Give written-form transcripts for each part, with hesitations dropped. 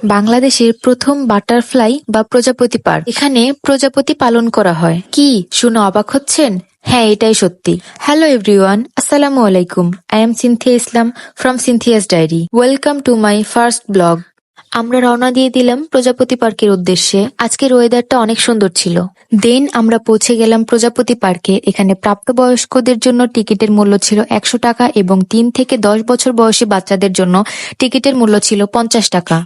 বাংলাদেশের প্রথম বাটারফ্লাই বা প্রজাপতি পার্ক। এখানে প্রজাপতি পালন করা হয়। কি শুনে অবাক হচ্ছেন? হ্যাঁ, এটাই সত্যি। হ্যালো এভরিওয়ান, আসসালামু আলাইকুম। I am Sinthia Islam from Sinthia's diary. Welcome to my first blog. আমরা রওনা দিয়ে দিলাম প্রজাপতি পার্কের উদ্দেশ্যে। আজকের ওয়েদারটা অনেক সুন্দর ছিল। দেন আমরা পৌঁছে গেলাম প্রজাপতি পার্কে। এখানে প্রাপ্তবয়স্কদের জন্য টিকিটের মূল্য ছিল 100 টাকা এবং 3 থেকে 10 বছর বয়সী বাচ্চাদের জন্য টিকিটের মূল্য ছিল 50 টাকা।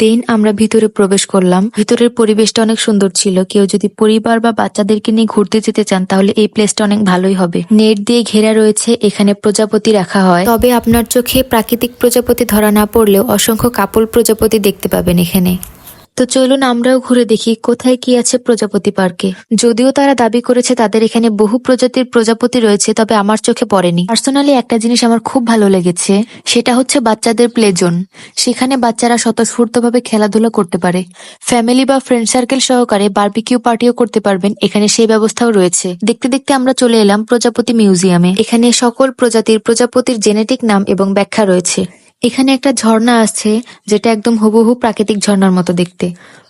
দেন আমরা ভিতরে প্রবেশ করলাম। ভিতরের পরিবেশটা অনেক সুন্দর ছিল। কেউ যদি পরিবার বা বাচ্চাদেরকে নিয়ে ঘুরতে যেতে চান তাহলে এই প্লেসটা অনেক ভালোই হবে। নেট দিয়ে ঘেরা রয়েছে, এখানে প্রজাপতি রাখা হয়। তবে আপনার চোখে প্রাকৃতিক প্রজাপতি ধরা না পড়লেও অসংখ্য কাপল প্রজাপতি দেখতে পাবেন এখানে। তো চলুন আমরাও ঘুরে দেখি কোথায় কি আছে প্রজাপতি পার্কে। যদিও তারা দাবি করেছে তাদের এখানে বহু প্রজাতির প্রজাপতি রয়েছে, তবে আমার চোখে পড়েনি। পার্সোনালি একটা জিনিস আমার খুব ভালো লেগেছে, সেটা হচ্ছে বাচ্চাদের প্লে জোন। সেখানে বাচ্চারা স্বতঃস্ফূর্তভাবে খেলাধুলা করতে পারে। ফ্যামিলি বা ফ্রেন্ড সার্কেল সহকারে বারবিকিউ পার্টিও করতে পারবেন, এখানে সেই ব্যবস্থাও রয়েছে। দেখতে দেখতে আমরা চলে এলাম প্রজাপতি মিউজিয়ামে। এখানে সকল প্রজাতির জেনেটিক নাম এবং ব্যাখ্যা রয়েছে। এখানে একটা ঝর্ণা আছে, যেটা একদম হুবহু প্রাকৃতিক ঝর্ণার মতো দেখতে।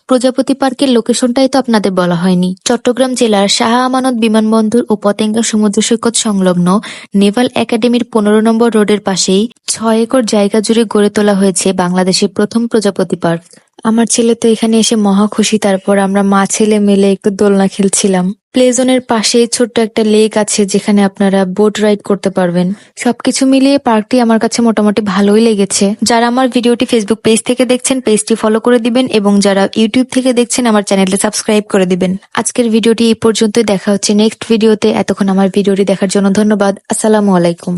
প্রজাপতি পার্কের লোকেশনটাই তো আপনাদের বলা হয়নি। চট্টগ্রাম জেলার শাহ আমানত বিমানবন্দর ও পতেঙ্গা সমুদ্র সৈকত সংলগ্ন নেভাল একাডেমির 15 নম্বর রোডের পাশেই 6 একর জায়গা জুড়ে গড়ে তোলা হয়েছে বাংলাদেশের প্রথম প্রজাপতি পার্ক। আমার ছেলে তো এখানে এসে মহা খুশি। তারপর আমরা মা ছেলে মিলে একটু দোলনা খেলছিলাম। প্লেজনের পাশে ছোট্ট একটা লেক আছে, যেখানে আপনারা বোট রাইড করতে পারবেন। সবকিছু মিলিয়ে পার্কটি আমার কাছে মোটামুটি ভালোই লেগেছে। যারা আমার ভিডিওটি ফেসবুক পেজ থেকে দেখছেন, পেজটি ফলো করে দিবেন, এবং যারা ইউটিউব থেকে দেখছেন আমার চ্যানেলটি সাবস্ক্রাইব করে দিবেন। আজকের ভিডিওটি এই পর্যন্তই। দেখা হচ্ছে নেক্সট ভিডিওতে। এতক্ষণ আমার ভিডিওটি দেখার জন্য ধন্যবাদ। আসসালামু আলাইকুম।